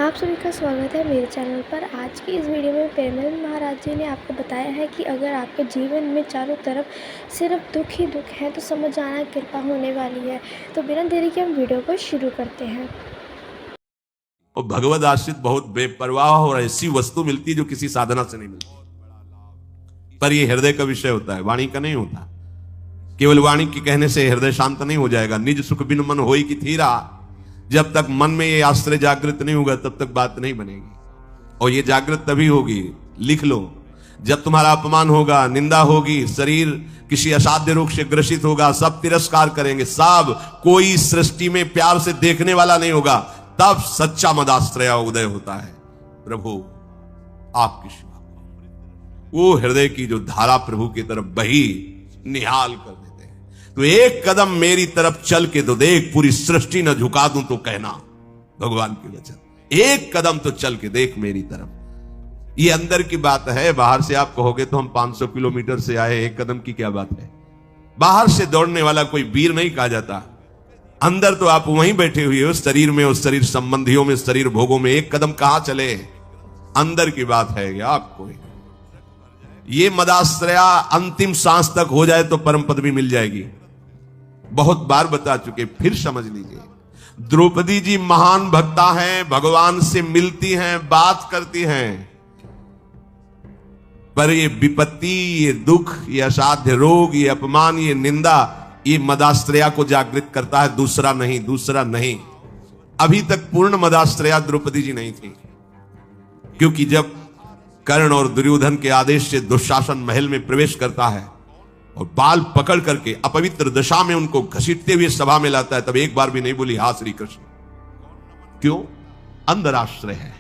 आप सभी का स्वागत है मेरे चैनल पर। आज की इस वीडियो में प्रेमानंद महाराज जी ने आपको बताया है कि अगर आपके जीवन में चारों तरफ सिर्फ दुख ही दुख है तो समझ जाना कृपा होने वाली है। तो बिना देरी के हम वीडियो को शुरू करते हैं। और भगवद आश्रित बहुत बेपरवाह और ऐसी वस्तु मिलती है जो किसी साधना से नहीं मिलती, पर यह हृदय का विषय होता है, वाणी का नहीं होता। केवल वाणी के कहने से हृदय शांत नहीं हो जाएगा। निज सुख बिन मन होई की थीरा, जब तक मन में ये आश्रय जागृत नहीं होगा तब तक बात नहीं बनेगी। और ये जागृत तभी होगी, लिख लो, जब तुम्हारा अपमान होगा, निंदा होगी, शरीर किसी असाध्य रोग से ग्रसित होगा, सब तिरस्कार करेंगे, सब, कोई सृष्टि में प्यार से देखने वाला नहीं होगा, तब सच्चा मदाश्रय उदय होता है। प्रभु आपकी सेवा, वो हृदय की जो धारा प्रभु की तरफ बही निहाल कर देते हैं। तो एक कदम मेरी तरफ चल के तो देख, पूरी सृष्टि न झुका दूं तो कहना, भगवान के वचन। एक कदम तो चल के देख मेरी तरफ। ये अंदर की बात है। बाहर से आप कहोगे तो हम 500 किलोमीटर से आए, एक कदम की क्या बात है। बाहर से दौड़ने वाला कोई वीर नहीं कहा जाता। अंदर तो आप वहीं बैठे हुए हो, शरीर में, उस शरीर संबंधियों में, शरीर भोगों में, एक कदम कहां चले। अंदर की बात है आपको। ये मदाश्रया अंतिम सांस तक हो जाए तो परम पद भी मिल जाएगी। बहुत बार बता चुके, फिर समझ लीजिए। द्रौपदी जी महान भक्ता हैं, भगवान से मिलती हैं, बात करती हैं, पर ये विपत्ति, ये दुख, ये असाध्य रोग, ये अपमान, ये निंदा, ये मदाश्रया को जागृत करता है, दूसरा नहीं, दूसरा नहीं। अभी तक पूर्ण मदाश्रया द्रौपदी जी नहीं थी, क्योंकि जब कर्ण और दुर्योधन के आदेश से दुशासन महल में प्रवेश करता है और बाल पकड़ करके अपवित्र दशा में उनको घसीटते हुए सभा में लाता है, तब एक बार भी नहीं बोली हा श्री कृष्ण। क्यों? अंदर आश्रय है।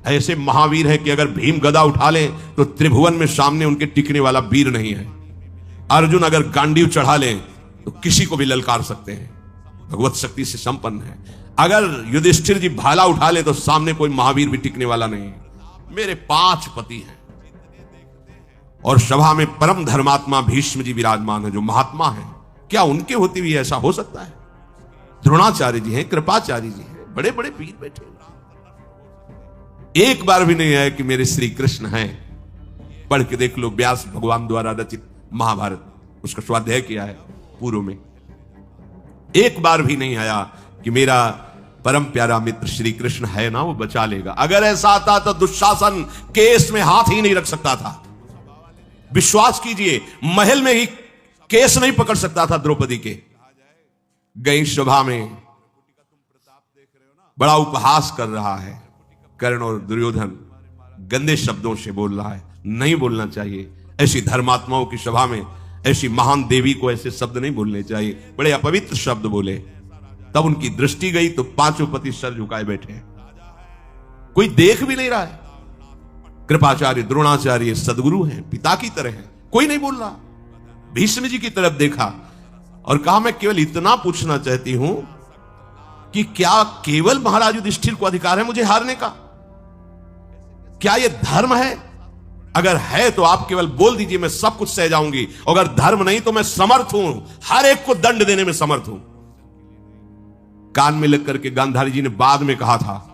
ऐसे महावीर है कि अगर भीम गदा उठा ले तो त्रिभुवन में सामने उनके टिकने वाला वीर नहीं है। अर्जुन अगर गांडीव चढ़ा ले तो किसी को भी ललकार सकते हैं, भगवत शक्ति से संपन्न है। अगर युधिष्ठिर जी भाला उठा ले तो सामने कोई महावीर भी टिकने वाला नहीं है। मेरे 5 पति हैं और सभा में परम धर्मात्मा भीष्म जी विराजमान है, जो महात्मा हैं। क्या उनके होते हुए ऐसा हो सकता है? द्रोणाचार्य जी हैं, कृपाचार्य जी हैं, बड़े बड़े वीर बैठे। एक बार भी नहीं आया कि मेरे श्री कृष्ण हैं। पढ़ के देख लो, व्यास भगवान द्वारा रचित महाभारत, उसका स्वाध्याय किया है पूर्व में। एक बार भी नहीं आया कि मेरा परम प्यारा मित्र श्री कृष्ण है ना, वो बचा लेगा। अगर ऐसा आता तो दुशासन केस में हाथ ही नहीं रख सकता था। विश्वास कीजिए, महल में ही केस नहीं पकड़ सकता था द्रौपदी के। गई सभा में, बड़ा उपहास कर रहा है कर्ण और दुर्योधन, गंदे शब्दों से बोल रहा है। नहीं बोलना चाहिए ऐसी धर्मात्माओं की सभा में। ऐसी महान देवी को ऐसे शब्द नहीं बोलने चाहिए, बड़े अपवित्र शब्द बोले। तब उनकी दृष्टि गई तो 5 पति सर झुकाए बैठे हैं, कोई देख भी नहीं रहा है। कृपाचार्य, द्रोणाचार्य सदगुरु हैं, पिता की तरह हैं, कोई नहीं बोल रहा। भीष्म जी की तरफ देखा और कहा, मैं केवल इतना पूछना चाहती हूं कि क्या केवल महाराज युधिष्ठिर को अधिकार है मुझे हारने का? क्या यह धर्म है? अगर है तो आप केवल बोल दीजिए, मैं सब कुछ सह जाऊंगी। अगर धर्म नहीं तो मैं समर्थ हूं, हर एक को दंड देने में समर्थ हूं। कान में लग करके गांधारी जी ने बाद में कहा था,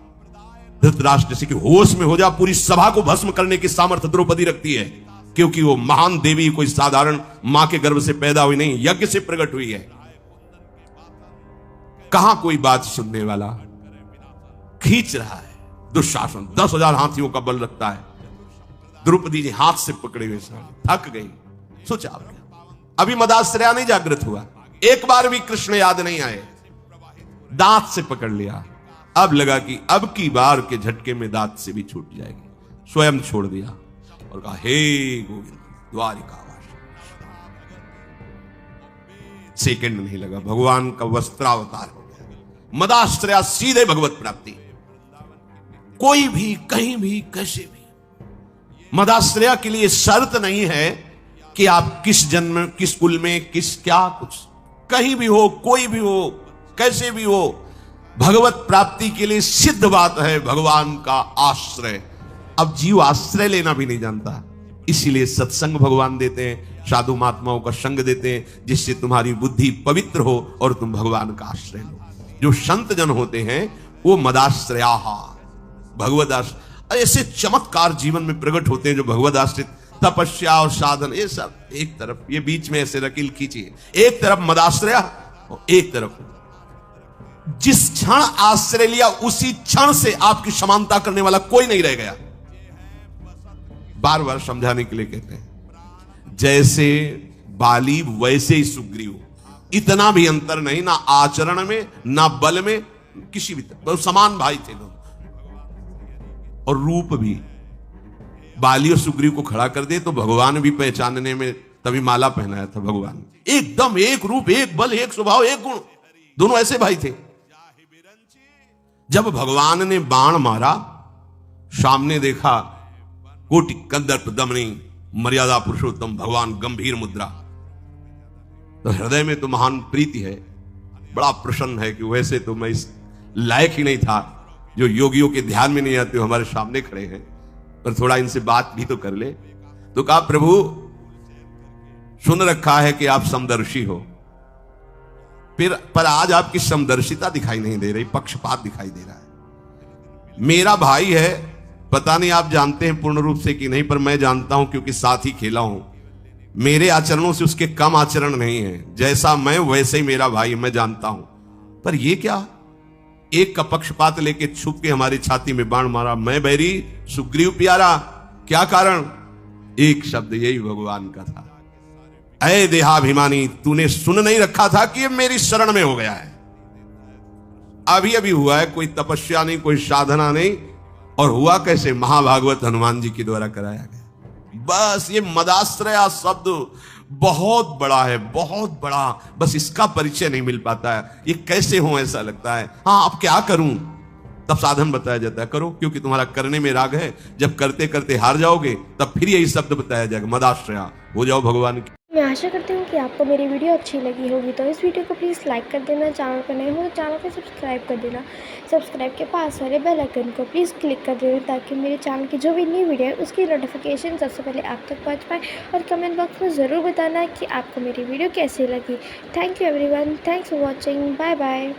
धृतराष्ट्र जैसे कि होश में हो जा, पूरी सभा को भस्म करने की सामर्थ्य द्रौपदी रखती है, क्योंकि वो महान देवी कोई साधारण मां के गर्भ से पैदा हुई नहीं, यज्ञ से प्रकट हुई है। कहां कोई बात सुनने वाला? खींच रहा है दुशासन, 10,000 हाथियों का बल रखता है। द्रौपदी जी हाथ से पकड़े हुए थक गई। सोचा अभी मदाश्रया नहीं जागृत हुआ, एक बार भी कृष्ण याद नहीं आए, दांत से पकड़ लिया। अब लगा कि अब की बार के झटके में दांत से भी छूट जाएगी। स्वयं छोड़ दिया और कहा, हे गोविंद द्वारिकावास। सेकंड नहीं लगा, भगवान का वस्त्रावतार हो गया। मदाश्रया सीधे भगवत प्राप्ति। कोई भी, कहीं भी, कैसे भी। मदाश्रया के लिए शर्त नहीं है कि आप किस जन्म, किस कुल में, किस क्या कुछ, कहीं भी हो, कोई भी हो, कैसे भी हो, भगवत प्राप्ति के लिए सिद्ध बात है भगवान का आश्रय। अब जीव आश्रय लेना भी नहीं जानता, इसीलिए सत्संग भगवान देते हैं, साधु महात्माओं का संग देते हैं, जिससे तुम्हारी बुद्धि पवित्र हो और तुम भगवान का आश्रय लो। जो संत जन होते हैं वो मदाश्रया, भगवद आश्रित ऐसे चमत्कार जीवन में प्रकट होते हैं जो भगवद आश्रित तपस्या और साधन, ये सब एक तरफ, ये बीच में ऐसे रकील खींचिए, एक तरफ मदाश्रया और एक तरफ जिस क्षण आश्रय लिया उसी क्षण से आपकी समानता करने वाला कोई नहीं रह गया। बार बार समझाने के लिए कहते हैं, जैसे बाली वैसे ही सुग्रीव, इतना भी अंतर नहीं, ना आचरण में ना बल में, किसी भी तरह समान भाई थे लोग। और रूप भी बाली और सुग्रीव को खड़ा कर दे तो भगवान भी पहचानने में, तभी माला पहनाया था भगवान, एकदम एक रूप, एक बल, एक स्वभाव, एक गुण, दोनों ऐसे भाई थे। जब भगवान ने बाण मारा, सामने देखा कोटि कंदर्प दमनी मर्यादा पुरुषोत्तम भगवान, गंभीर मुद्रा, तो हृदय में तो महान प्रीति है, बड़ा प्रसन्न है कि वैसे तो मैं इस लायक ही नहीं था, जो योगियों के ध्यान में नहीं आते, हमारे सामने खड़े हैं, पर थोड़ा इनसे बात भी तो कर ले। तो कहा, प्रभु सुन रखा है कि आप समदर्शी हो, फिर पर आज आपकी समदर्शिता दिखाई नहीं दे रही, पक्षपात दिखाई दे रहा है। मेरा भाई है, पता नहीं आप जानते हैं पूर्ण रूप से कि नहीं, पर मैं जानता हूं क्योंकि साथ ही खेला हूं। मेरे आचरणों से उसके कम आचरण नहीं है, जैसा मैं वैसे ही मेरा भाई, मैं जानता हूं। पर ये क्या, एक का पक्षपात लेके छुप के हमारी छाती में बाण मारा, मैं बैरी सुग्रीव प्यारा, क्या कारण? एक शब्द यही भगवान का था, ऐ देहाभिमानी, तूने सुन नहीं रखा था कि ये मेरी शरण में हो गया है। अभी अभी हुआ है, कोई तपस्या नहीं, कोई साधना नहीं, और हुआ कैसे? महाभागवत हनुमान जी के द्वारा कराया गया। बस ये मदाश्रया शब्द बहुत बड़ा है, बहुत बड़ा, बस इसका परिचय नहीं मिल पाता है। ये कैसे हो, ऐसा लगता है। हाँ, अब क्या करूं? तब साधन बताया जाता है, करो, क्योंकि तुम्हारा करने में राग है। जब करते करते हार जाओगे तब फिर यही शब्द बताया जाएगा, मदाश्रया, हो जाओ भगवान की। मैं आशा करती हूँ कि आपको मेरी वीडियो अच्छी लगी होगी, तो इस वीडियो को प्लीज़ लाइक कर देना, चैनल पर नए हो तो चैनल को सब्सक्राइब कर देना, सब्सक्राइब के पास वाले बेल आइकन को प्लीज़ क्लिक कर देना, ताकि मेरे चैनल की जो भी न्यू वीडियो है उसकी नोटिफिकेशन सबसे पहले आप तक पहुँच पाए। और कमेंट बॉक्स में ज़रूर बताना कि आपको मेरी वीडियो कैसी लगी। Thank you everyone, thanks for watching, bye bye.